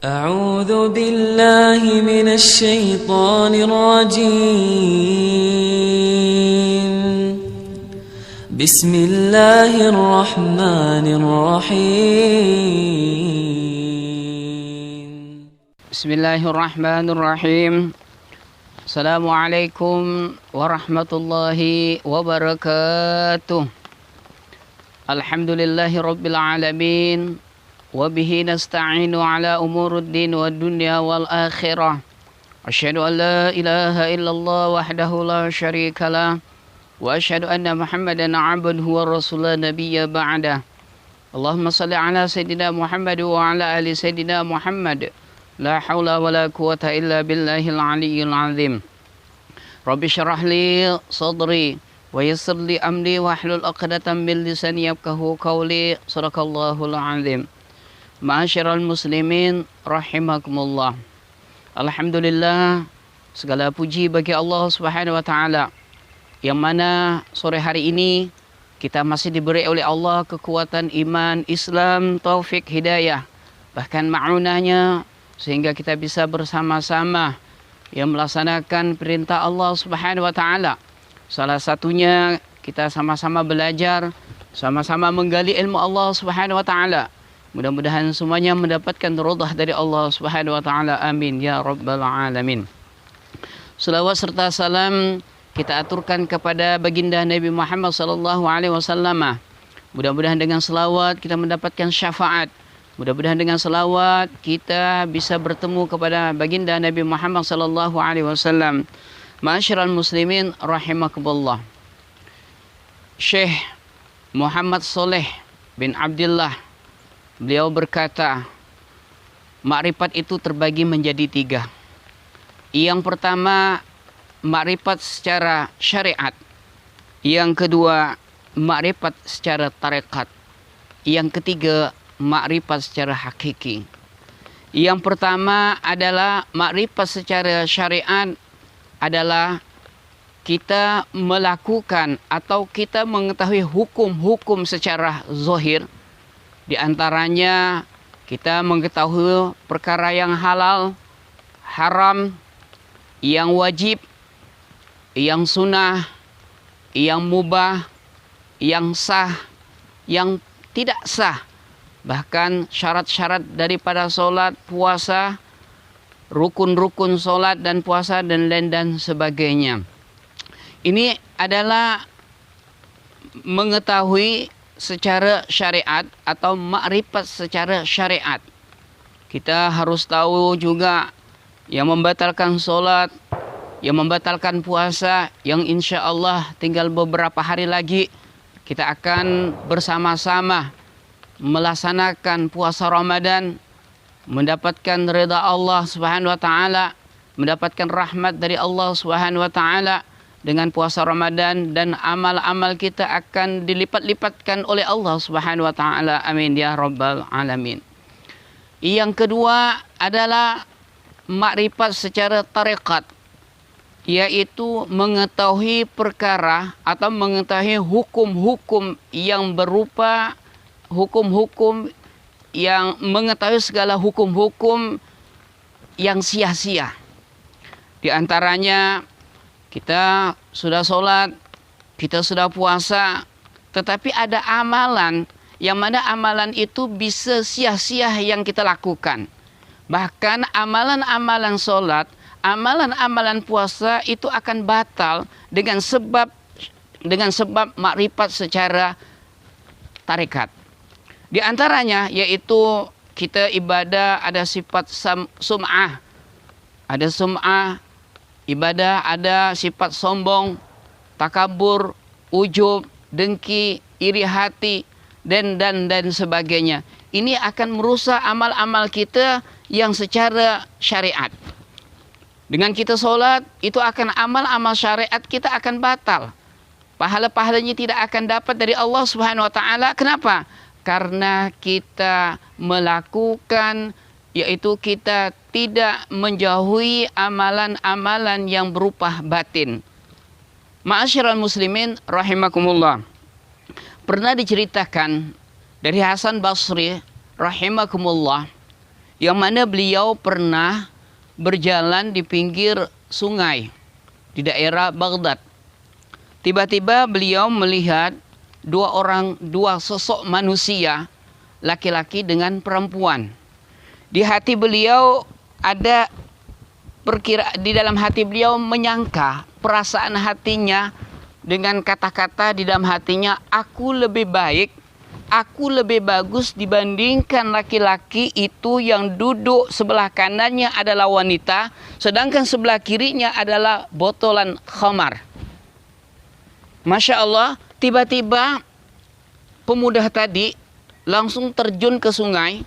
أعوذ بالله من الشيطان الرجيم. بسم الله الرحمن الرحيم. بسم الله الرحمن الرحيم. السلام عليكم ورحمة الله وبركاته. الحمد لله رب العالمين. وبه نستعين على أمور الدين والدنيا والآخرة. أشهد أن لا إله إلا الله وحده لا شريك له. وأشهد أن محمدا عبده ورسوله نبي بعده. اللهم صل على سيدنا محمد وعلى آل سيدنا محمد. لا حول ولا قوة إلا بالله العلي العظيم. رب اشرح لي صدري ويسر لي أمري واحلل عقدة من لساني يفقهوا قولي. صدق الله العظيم. Ma'asyiral muslimin rahimakumullah. Alhamdulillah, segala puji bagi Allah Subhanahu wa taala yang mana sore hari ini kita masih diberi oleh Allah kekuatan iman, Islam, taufik, hidayah, bahkan ma'unahnya sehingga kita bisa bersama-sama yang melaksanakan perintah Allah Subhanahu wa taala. Salah satunya kita sama-sama belajar, sama-sama menggali ilmu Allah Subhanahu wa taala. Mudah-mudahan semuanya mendapatkan ridha dari Allah Subhanahu wa taala. Amin ya rabbal alamin. Selawat serta salam kita aturkan kepada baginda Nabi Muhammad sallallahu alaihi wasallam. Mudah-mudahan dengan selawat kita mendapatkan syafaat. Mudah-mudahan dengan selawat kita bisa bertemu kepada baginda Nabi Muhammad sallallahu alaihi wasallam. Ma'asyiral muslimin rahimakumullah. Syekh Muhammad Saleh bin Abdullah, beliau berkata, makrifat itu terbagi menjadi 3. Yang pertama, makrifat secara syariat. Yang kedua, makrifat secara tarekat. Yang ketiga, makrifat secara hakiki. Yang pertama adalah makrifat secara syariat adalah kita melakukan atau kita mengetahui hukum-hukum secara zahir. Di antaranya kita mengetahui perkara yang halal, haram, yang wajib, yang sunnah, yang mubah, yang sah, yang tidak sah. Bahkan syarat-syarat daripada solat, puasa, rukun-rukun solat dan puasa dan lain dan sebagainya. Ini adalah mengetahui secara syariat atau makrifat secara syariat. Kita harus tahu juga yang membatalkan solat, yang membatalkan puasa, yang insya Allah tinggal beberapa hari lagi kita akan bersama-sama melaksanakan puasa Ramadan, mendapatkan ridha Allah Subhanahu wa taala, mendapatkan rahmat dari Allah Subhanahu wa taala. Dengan puasa Ramadan dan amal-amal kita akan dilipat-lipatkan oleh Allah Subhanahu wa taala. Amin ya rabbal alamin. Yang kedua adalah makrifat secara tarekat, yaitu mengetahui perkara atau mengetahui hukum-hukum yang berupa hukum-hukum yang mengetahui segala hukum-hukum yang sia-sia. Di antaranya kita sudah sholat, kita sudah puasa, tetapi ada amalan yang mana amalan itu bisa sia-sia yang kita lakukan. Bahkan amalan-amalan sholat, amalan-amalan puasa itu akan batal dengan sebab makrifat secara tarekat. Di antaranya yaitu kita ibadah ada sifat sum'ah, ada sum'ah. Ibadah ada sifat sombong, takabur, ujub, dengki, iri hati, dan sebagainya. Ini akan merusak amal-amal kita yang secara syariat. Dengan kita sholat, itu akan amal-amal syariat kita akan batal. Pahala-pahalanya tidak akan dapat dari Allah Subhanahu wa taala. Kenapa? Karena kita melakukan, yaitu kita tidak menjauhi amalan-amalan yang berupa batin. Ma'asyiral muslimin rahimakumullah. Pernah diceritakan dari Hasan Basri rahimakumullah, yang mana beliau pernah berjalan di pinggir sungai di daerah Baghdad. Tiba-tiba beliau melihat dua sosok manusia, laki-laki dengan perempuan. Di hati beliau ada di dalam hati beliau menyangka, perasaan hatinya dengan kata-kata di dalam hatinya, aku lebih baik, aku lebih bagus dibandingkan laki-laki itu yang duduk sebelah kanannya adalah wanita, sedangkan sebelah kirinya adalah botolan khamar. Masya Allah, tiba-tiba pemuda tadi langsung terjun ke sungai,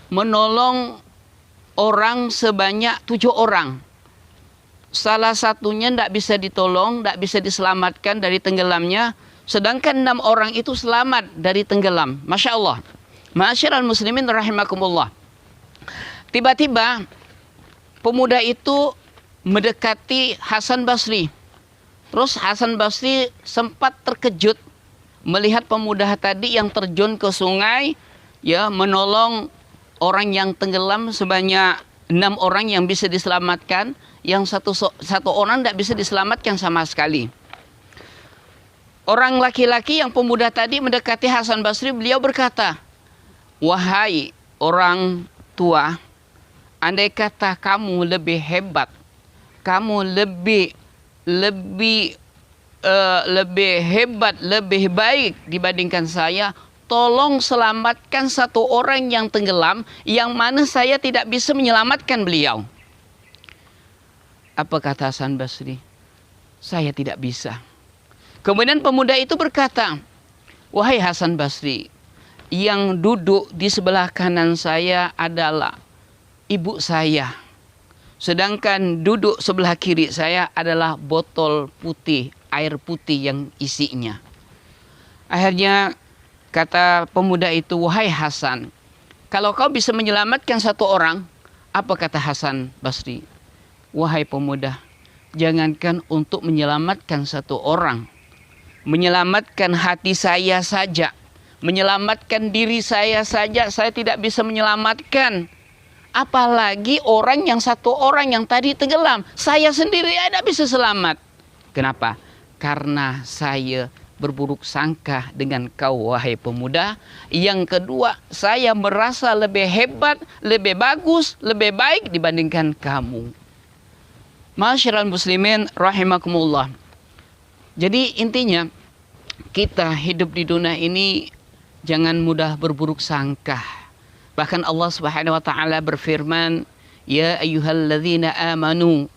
menolong orang sebanyak 7 orang. Salah satunya tidak bisa ditolong, tidak bisa diselamatkan dari tenggelamnya, sedangkan 6 orang itu selamat dari tenggelam. Masya Allah. Ma'asyiral muslimin rahimakumullah. Tiba-tiba pemuda itu mendekati Hasan Basri. Terus Hasan Basri sempat terkejut melihat pemuda tadi yang terjun ke sungai, ya, menolong orang yang tenggelam sebanyak 6 orang yang bisa diselamatkan, yang satu orang tidak bisa diselamatkan sama sekali. Orang laki-laki yang pemuda tadi mendekati Hasan Basri, beliau berkata, wahai orang tua, andai kata kamu lebih hebat, kamu lebih hebat, lebih baik dibandingkan saya, tolong selamatkan satu orang yang tenggelam, yang mana saya tidak bisa menyelamatkan beliau. Apa kata Hasan Basri? Saya tidak bisa. Kemudian pemuda itu berkata, wahai Hasan Basri, yang duduk di sebelah kanan saya adalah ibu saya, sedangkan duduk sebelah kiri saya adalah botol putih, air putih yang isinya. Akhirnya kata pemuda itu, wahai Hasan, kalau kau bisa menyelamatkan satu orang, apa kata Hasan Basri? Wahai pemuda, jangankan untuk menyelamatkan satu orang, menyelamatkan hati saya saja, menyelamatkan diri saya saja, saya tidak bisa menyelamatkan. Apalagi orang yang satu orang yang tadi tenggelam, saya sendiri tidak bisa selamat. Kenapa? Karena saya berburuk sangka dengan kau, wahai pemuda. Yang kedua, saya merasa lebih hebat, lebih bagus, lebih baik dibandingkan kamu. Ma'asyiral muslimin rahimakumullah. Jadi intinya, kita hidup di dunia ini jangan mudah berburuk sangka. Bahkan Allah Subhanahu wa taala berfirman, ya ayyuhalladzina amanu,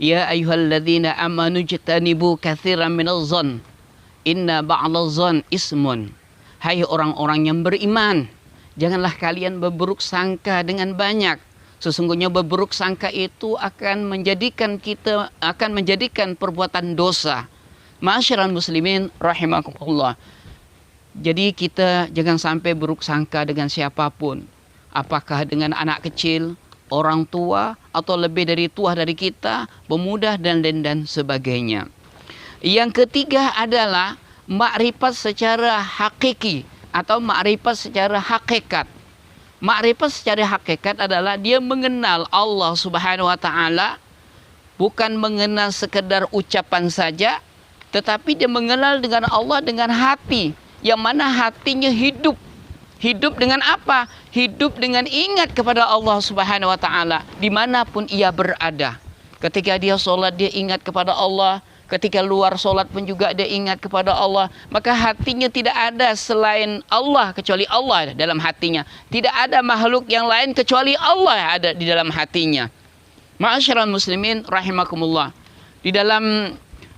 ya ayyuhalladzina amanu jtanibu katsiran minadh-dhann, inna ba'dadh-dhann ismun. Hai orang-orang yang beriman, janganlah kalian berburuk sangka dengan banyak. Sesungguhnya berburuk sangka itu akan menjadikan perbuatan dosa. Ma'asyiral muslimin rahimakumullah. Jadi kita jangan sampai buruk sangka dengan siapapun. Apakah dengan anak kecil, orang tua, atau lebih dari tua dari kita, pemuda dan sebagainya. Yang ketiga adalah makrifat secara hakiki atau makrifat secara hakikat. Makrifat secara hakikat adalah dia mengenal Allah Subhanahu wa taala, bukan mengenal sekedar ucapan saja, tetapi dia mengenal dengan Allah dengan hati, yang mana hatinya hidup. Hidup dengan apa? Hidup dengan ingat kepada Allah Subhanahu wa taala dimanapun ia berada. Ketika dia sholat dia ingat kepada Allah, ketika luar sholat pun juga dia ingat kepada Allah. Maka hatinya tidak ada selain Allah kecuali Allah dalam hatinya. Tidak ada makhluk yang lain kecuali Allah ada di dalam hatinya. Ma'asyiral muslimin rahimakumullah. Di dalam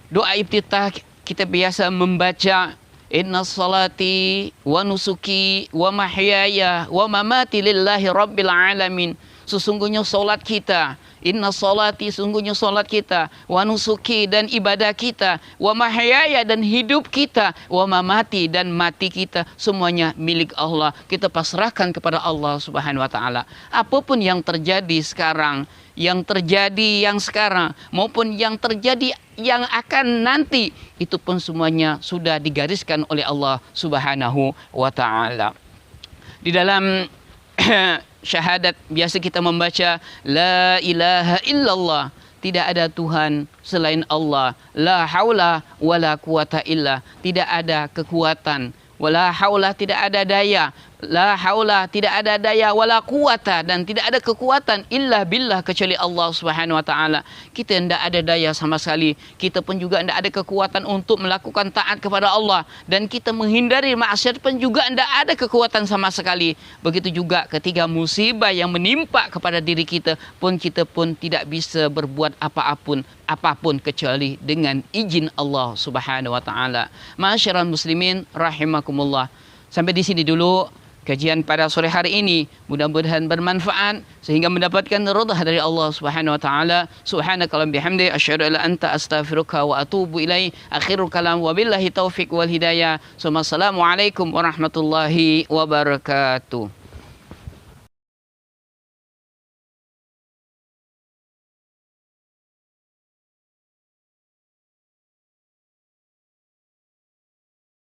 doa iftitah kita biasa membaca inna salati wa nusuki wa mahyaya wa mamati lillahi rabbil alamin. Sesungguhnya solat kita, inna salati, sesungguhnya solat kita, wa nusuki dan ibadah kita, wa mahyaya dan hidup kita, wa mamati dan mati kita, semuanya milik Allah. Kita pasrahkan kepada Allah Subhanahu wa taala. Apapun yang terjadi sekarang, yang terjadi yang sekarang maupun yang terjadi yang akan nanti, itu pun semuanya sudah digariskan oleh Allah Subhanahu wa taala. Di dalam syahadat, biasa kita membaca la ilaha illallah, tidak ada Tuhan selain Allah, la haula wala quwata illa, tidak ada kekuatan, wala haula tidak ada daya, la haula tidak ada daya, wala quwata dan tidak ada kekuatan illa billah kecuali Allah Subhanahu wa taala. Kita tidak ada daya sama sekali, kita pun juga tidak ada kekuatan untuk melakukan taat kepada Allah, dan kita menghindari maksiat pun juga tidak ada kekuatan sama sekali. Begitu juga ketika musibah yang menimpa kepada diri kita pun tidak bisa berbuat apapun kecuali dengan izin Allah Subhanahu wa taala. Ma'asyiral muslimin rahimakumullah. Sampai di sini dulu kajian pada sore hari ini, mudah-mudahan bermanfaat sehingga mendapatkan ridha dari Allah Subhanahu wa taala. Subhanakallahumma bihamdi asyhadu an la anta astaghfiruka wa atubu ilaik. Akhirul kalam wa billahi taufik wal hidayah. Assalamualaikum warahmatullahi wabarakatuh.